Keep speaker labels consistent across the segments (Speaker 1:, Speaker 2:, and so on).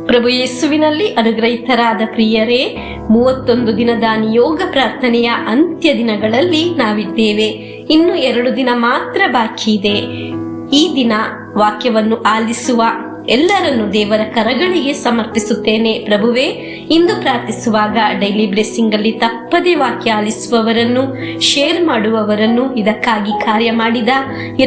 Speaker 1: ಪ್ರಭು ಯೇಸುವಿನಲ್ಲಿ ಅನುಗ್ರಹಿತರಾದ ಪ್ರಿಯರೇ, 31 ದಿನದ ನಿಯೋಗ ಪ್ರಾರ್ಥನೆಯ ಅಂತ್ಯ ದಿನಗಳಲ್ಲಿ ನಾವಿದ್ದೇವೆ. ಇನ್ನು 2 ದಿನ ಮಾತ್ರ ಬಾಕಿ ಇದೆ. ಈ ದಿನ ವಾಕ್ಯವನ್ನು ಆಲಿಸುವ ಎಲ್ಲರನ್ನು ದೇವರ ಕರಗಳಿಗೆ ಸಮರ್ಪಿಸುತ್ತೇನೆ. ಪ್ರಭುವೇ, ಇಂದು ಪ್ರಾರ್ಥಿಸುವಾಗ ಡೈಲಿ ಬ್ಲೆಸ್ಸಿಂಗ್ ಅಲ್ಲಿ ತಪ್ಪದೆ ವಾಕ್ಯ ಆಲಿಸುವವರನ್ನು, ಶೇರ್ ಮಾಡುವವರನ್ನು, ಇದಕ್ಕಾಗಿ ಕಾರ್ಯ ಮಾಡಿದ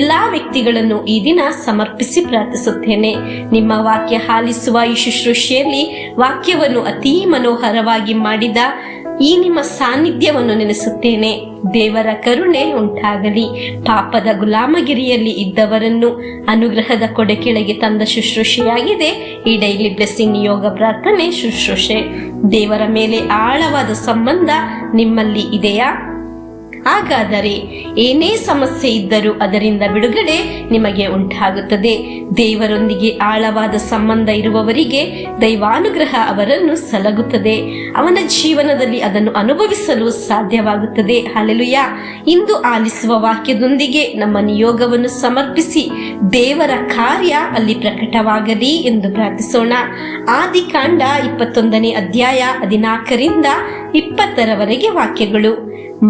Speaker 1: ಎಲ್ಲಾ ವ್ಯಕ್ತಿಗಳನ್ನು ಈ ದಿನ ಸಮರ್ಪಿಸಿ ಪ್ರಾರ್ಥಿಸುತ್ತೇನೆ. ನಿಮ್ಮ ವಾಕ್ಯ ಆಲಿಸುವ ಈ ಶುಶ್ರೂಷೆಯಲ್ಲಿ ವಾಕ್ಯವನ್ನು ಅತೀ ಮನೋಹರವಾಗಿ ಮಾಡಿದ ಈ ನಿಮ್ಮ ಸಾನ್ನಿಧ್ಯವನ್ನು ನೆನೆಸುತ್ತೇನೆ. ದೇವರ ಕರುಣೆ ಉಂಟಾಗಲಿ. ಪಾಪದ ಗುಲಾಮಗಿರಿಯಲ್ಲಿ ಇದ್ದವರನ್ನು ಅನುಗ್ರಹದ ಕೊಡೆ ಕೆಳಗೆ ತಂದ ಶುಶ್ರೂಷೆಯಾಗಿದೆ ಈ ಡೈಲಿ ಬ್ಲೆಸ್ಸಿಂಗ್ ನಿಯೋಗ ಪ್ರಾರ್ಥನೆ ಶುಶ್ರೂಷೆ. ದೇವರ ಮೇಲೆ ಆಳವಾದ ಸಂಬಂಧ ನಿಮ್ಮಲ್ಲಿ ಇದೆಯಾ? ಹಾಗಾದರೆ ಏನೇ ಸಮಸ್ಯೆ ಇದ್ದರೂ ಅದರಿಂದ ಬಿಡುಗಡೆ ನಿಮಗೆ ಉಂಟಾಗುತ್ತದೆ. ದೇವರೊಂದಿಗೆ ಆಳವಾದ ಸಂಬಂಧ ಇರುವವರಿಗೆ ದೈವಾನುಗ್ರಹ ಅವರನ್ನು ಸಲಗುತ್ತದೆ. ಅವನ ಜೀವನದಲ್ಲಿ ಅದನ್ನು ಅನುಭವಿಸಲು ಸಾಧ್ಯವಾಗುತ್ತದೆ. ಹಲ್ಲೆಲೂಯಾ. ಇಂದು ಆಲಿಸುವ ವಾಕ್ಯದೊಂದಿಗೆ ನಮ್ಮ ನಿಯೋಗವನ್ನು ಸಮರ್ಪಿಸಿ ದೇವರ ಕಾರ್ಯ ಅಲ್ಲಿ ಪ್ರಕಟವಾಗಲಿ ಎಂದು ಪ್ರಾರ್ಥಿಸೋಣ. ಆದಿಕಾಂಡ 21ನೇ ಅಧ್ಯಾಯ 14ರಿಂದ 20ರವರೆಗೆ ವಾಕ್ಯಗಳು.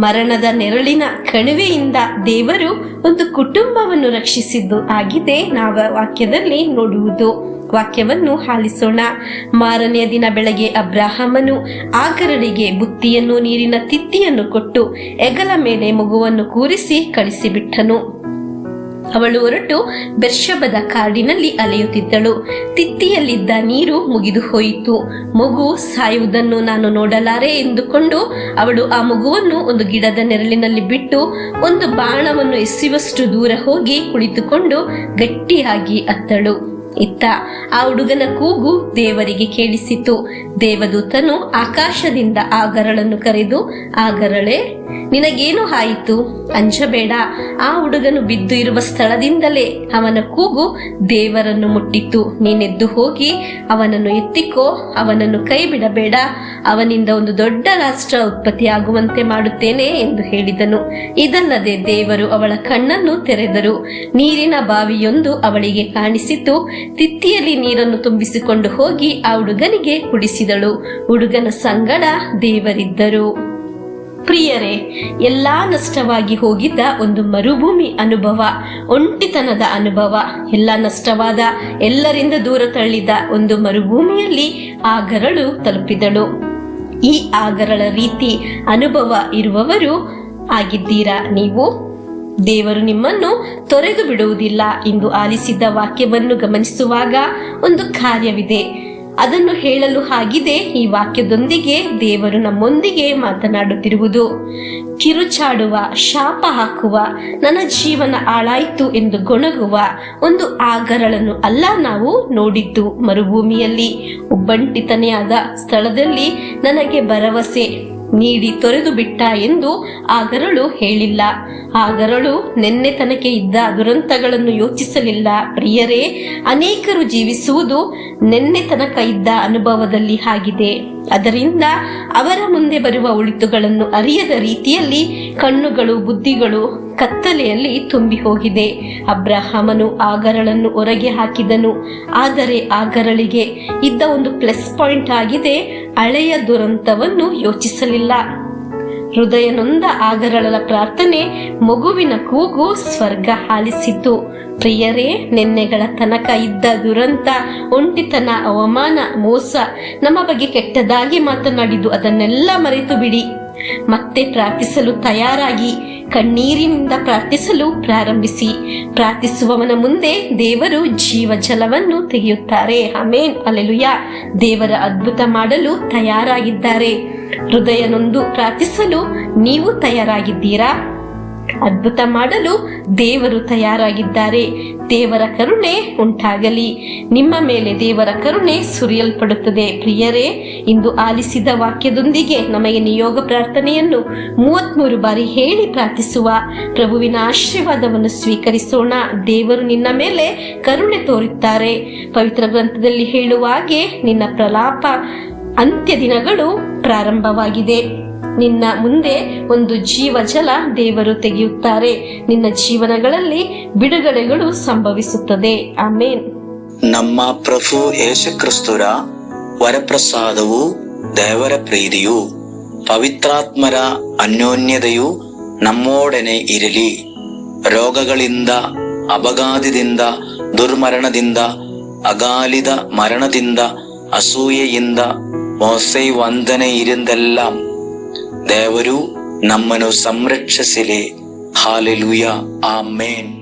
Speaker 1: ಮರಣದ ನೆರಳಿನ ಕಣಿವೆಯಿಂದ ದೇವರು ಒಂದು ಕುಟುಂಬವನ್ನು ರಕ್ಷಿಸಿದ್ದು ಆಗಿದೆ ನಾವು ವಾಕ್ಯದಲ್ಲಿ ನೋಡುವುದು. ವಾಕ್ಯವನ್ನು ಆಲಿಸೋಣ. ಮಾರನೆಯ ದಿನ ಬೆಳಗ್ಗೆ ಅಬ್ರಹಾಮನು ಆಗರಳಿಗೆ ಬುತ್ತಿಯನ್ನು, ನೀರಿನ ತಿತ್ತಿಯನ್ನು ಕೊಟ್ಟು ಹೆಗಲ ಮೇಲೆ ಮಗುವನ್ನು ಕೂರಿಸಿ ಕಳಿಸಿಬಿಟ್ಟನು. ಅವಳು ಹೊರಟು ಬೆರ್ಷಬದ ಕಾಡಿನಲ್ಲಿ ಅಲೆಯುತ್ತಿದ್ದಳು. ತಿತ್ತಿಯಲ್ಲಿದ್ದ ನೀರು ಮುಗಿದು ಹೋಯಿತು. ಮಗು ಸಾಯುವುದನ್ನು ನಾನು ನೋಡಲಾರೆ ಎಂದುಕೊಂಡು ಅವಳು ಆ ಮಗುವನ್ನು ಒಂದು ಗಿಡದ ನೆರಳಿನಲ್ಲಿ ಬಿಟ್ಟು ಒಂದು ಬಾಣವನ್ನು ಎಸೆಯುವಷ್ಟು ದೂರ ಹೋಗಿ ಕುಳಿತುಕೊಂಡು ಗಟ್ಟಿಯಾಗಿ ಅತ್ತಳು. ಇತ್ತ ಆ ಹುಡುಗನ ಕೂಗು ದೇವರಿಗೆ ಕೇಳಿಸಿತು. ದೇವದೂತನು ಆಕಾಶದಿಂದ ಆಗರಳನ್ನು ಕರೆದು, ಆಗರಳೆ, ನಿನಗೇನು ಆಯಿತು? ಅಂಜಬೇಡ. ಆ ಹುಡುಗನು ಬಿದ್ದು ಇರುವ ಸ್ಥಳದಿಂದಲೇ ಅವನ ಕೂಗು ದೇವರನ್ನು ಮುಟ್ಟಿತು. ನೀನೆದ್ದು ಹೋಗಿ ಅವನನ್ನು ಎತ್ತಿಕೋ, ಅವನನ್ನು ಕೈ ಬಿಡಬೇಡ. ಅವನಿಂದ ಒಂದು ದೊಡ್ಡ ರಾಷ್ಟ್ರ ಉತ್ಪತ್ತಿಯಾಗುವಂತೆ ಮಾಡುತ್ತೇನೆ ಎಂದು ಹೇಳಿದನು. ಇದಲ್ಲದೆ ದೇವರು ಅವಳ ಕಣ್ಣನ್ನು ತೆರೆದರು. ನೀರಿನ ಬಾವಿಯೊಂದು ಅವಳಿಗೆ ಕಾಣಿಸಿತು. ತಿತ್ತಿಯಲ್ಲಿ ನೀರನ್ನು ತುಂಬಿಸಿಕೊಂಡು ಹೋಗಿ ಆ ಹುಡುಗನಿಗೆ ಕುಡಿಸಿದಳು. ಹುಡುಗನ ಸಂಗಡ ದೇವರಿದ್ದರು. ಪ್ರಿಯರೇ, ಎಲ್ಲಾ ನಷ್ಟವಾಗಿ ಹೋಗಿದ್ದ ಒಂದು ಮರುಭೂಮಿ ಅನುಭವ, ಒಂಟಿತನದ ಅನುಭವ, ಎಲ್ಲ ನಷ್ಟವಾದ, ಎಲ್ಲರಿಂದ ದೂರ ತಳ್ಳಿದ ಒಂದು ಮರುಭೂಮಿಯಲ್ಲಿ ಆಗರಳು ತಲುಪಿದಳು. ಈ ಆಗರಳ ರೀತಿ ಅನುಭವ ಇರುವವರು ಆಗಿದ್ದೀರಾ ನೀವು? ದೇವರು ನಿಮ್ಮನ್ನು ತೊರೆದು ಬಿಡುವುದಿಲ್ಲ. ಇಂದು ಆಲಿಸಿದ ವಾಕ್ಯವನ್ನು ಗಮನಿಸುವಾಗ ಒಂದು ಕಾರ್ಯವಿದೆ, ಅದನ್ನು ಹೇಳಲು ಆಗಿದೆ. ಈ ವಾಕ್ಯದೊಂದಿಗೆ ದೇವರು ನಮ್ಮೊಂದಿಗೆ ಮಾತನಾಡುತ್ತಿರುವುದು. ಕಿರುಚಾಡುವ, ಶಾಪ ಹಾಕುವ, ನನ್ನ ಜೀವನ ಹಾಳಾಯಿತು ಎಂದು ಗೊಣಗುವ ಒಂದು ಆಗರಳನ್ನು ಅಲ್ಲ ನಾವು ನೋಡಿದ್ದು. ಮರುಭೂಮಿಯಲ್ಲಿ ಒಬ್ಬಂಟಿತನೆಯಾದ ಸ್ಥಳದಲ್ಲಿ ನನಗೆ ಭರವಸೆ ನೀಡಿ ತೊರೆದು ಬಿಟ್ಟ ಎಂದು ಆಗರಳು ಹೇಳಿಲ್ಲ. ಆಗರಳು ನಿನ್ನೆ ತನಕ ಇದ್ದ ದುರಂತಗಳನ್ನು ಯೋಚಿಸಲಿಲ್ಲ. ಪ್ರಿಯರೇ, ಅನೇಕರು ಜೀವಿಸುವುದು ನಿನ್ನೆ ತನಕ ಇದ್ದ ಅನುಭವದಲ್ಲಿ ಆಗಿದೆ. ಅದರಿಂದ ಅವರ ಮುಂದೆ ಬರುವ ಒಳಿತುಗಳನ್ನು ಅರಿಯದ ರೀತಿಯಲ್ಲಿ ಕಣ್ಣುಗಳು, ಬುದ್ಧಿಗಳು ಕತ್ತಲೆಯಲ್ಲಿ ತುಂಬಿ ಹೋಗಿದೆ. ಅಬ್ರಹಾಮನು ಆಗರಳನ್ನು ಹೊರಗೆ ಹಾಕಿದನು. ಆದರೆ ಆಗರಳಿಗೆ ಇದ್ದ ಒಂದು ಪ್ಲಸ್ ಪಾಯಿಂಟ್ ಆಗಿದೆ, ಹಳೆಯ ದುರಂತವನ್ನು ಯೋಚಿಸಲಿಲ್ಲ. ಹೃದಯ ನೊಂದ ಆಗರಳ ಪ್ರಾರ್ಥನೆ, ಮಗುವಿನ ಕೂಗು ಸ್ವರ್ಗ ಆಲಿಸಿತು. ಪ್ರಿಯರೇ, ನಿನ್ನೆಗಳ ತನಕ ಇದ್ದ ದುರಂತ, ಒಂಟಿತನ, ಅವಮಾನ, ಮೋಸ, ನಮ್ಮ ಬಗ್ಗೆ ಕೆಟ್ಟದಾಗಿ ಮಾತನಾಡಿದ್ದು ಅದನ್ನೆಲ್ಲ ಮರೆತು ಬಿಡಿ. ಮತ್ತೆ ಪ್ರಾರ್ಥಿಸಲು ತಯಾರಾಗಿ ಕಣ್ಣೀರಿನಿಂದ ಪ್ರಾರ್ಥಿಸಲು ಪ್ರಾರಂಭಿಸಿ. ಪ್ರಾರ್ಥಿಸುವವನ ಮುಂದೆ ದೇವರು ಜೀವ ಜಲವನ್ನು ತೆಗೆಯುತ್ತಾರೆ. Amen, hallelujah. ದೇವರ ಅದ್ಭುತ ಮಾಡಲು ತಯಾರಾಗಿದ್ದಾರೆ. ಹೃದಯ ನೊಂದು ಪ್ರಾರ್ಥಿಸಲು ನೀವು ತಯಾರಾಗಿದ್ದೀರಾ? ಅದ್ಭುತ ಮಾಡಲು ದೇವರು ತಯಾರಾಗಿದ್ದಾರೆ. ದೇವರ ಕರುಣೆ ಉಂಟಾಗಲಿ. ನಿಮ್ಮ ಮೇಲೆ ದೇವರ ಕರುಣೆ ಸುರಿಯಲ್ಪಡುತ್ತದೆ. ಪ್ರಿಯರೇ, ಇಂದು ಆಲಿಸಿದ ವಾಕ್ಯದೊಂದಿಗೆ ನಮಗೆ ನಿಯೋಗ ಪ್ರಾರ್ಥನೆಯನ್ನು 33 ಬಾರಿ ಹೇಳಿ ಪ್ರಾರ್ಥಿಸುವ ಪ್ರಭುವಿನ ಆಶೀರ್ವಾದವನ್ನು ಸ್ವೀಕರಿಸೋಣ. ದೇವರು ನಿನ್ನ ಮೇಲೆ ಕರುಣೆ ತೋರುತ್ತಾರೆ. ಪವಿತ್ರ ಗ್ರಂಥದಲ್ಲಿ ಹೇಳುವ ಹಾಗೆ ನಿನ್ನ ಪ್ರಲಾಪ ಅಂತ್ಯ ದಿನಗಳು ಪ್ರಾರಂಭವಾಗಿದೆ. ನಿನ್ನ ಮುಂದೆ ಒಂದು ಜೀವ ಜಲ ದೇವರು ತೆಗೆಯುತ್ತಾರೆ. ನಿನ್ನ ಜೀವನಗಳಲ್ಲಿ ಬಿಡುಗಡೆಗಳು ಸಂಭವಿಸುತ್ತದೆ. ಆಮೇನ್.
Speaker 2: ನಮ್ಮ ಪ್ರಭು ಯೇಸುಕ್ರಿಸ್ತರ ವರಪ್ರಸಾದವು, ದೇವರ ಪ್ರೀತಿಯು, ಪವಿತ್ರಾತ್ಮರ ಅನ್ಯೋನ್ಯತೆಯು ನಮ್ಮೊಡನೆ ಇರಲಿ. ರೋಗಗಳಿಂದ, ಅಪಘಾತದಿಂದ, ದುರ್ಮರಣದಿಂದ, ಅಗಾಲಿದ ಮರಣದಿಂದ, ಅಸೂಯೆಯಿಂದ, ಮೋಸವಂದನೆಯಿಂದೆಲ್ಲ ದೇವರು ನಮ್ಮನ್ನು ಸಂರಕ್ಷಿಸಲಿ. ಹಾಲೆಲೂಯ, ಆಮೇನ್.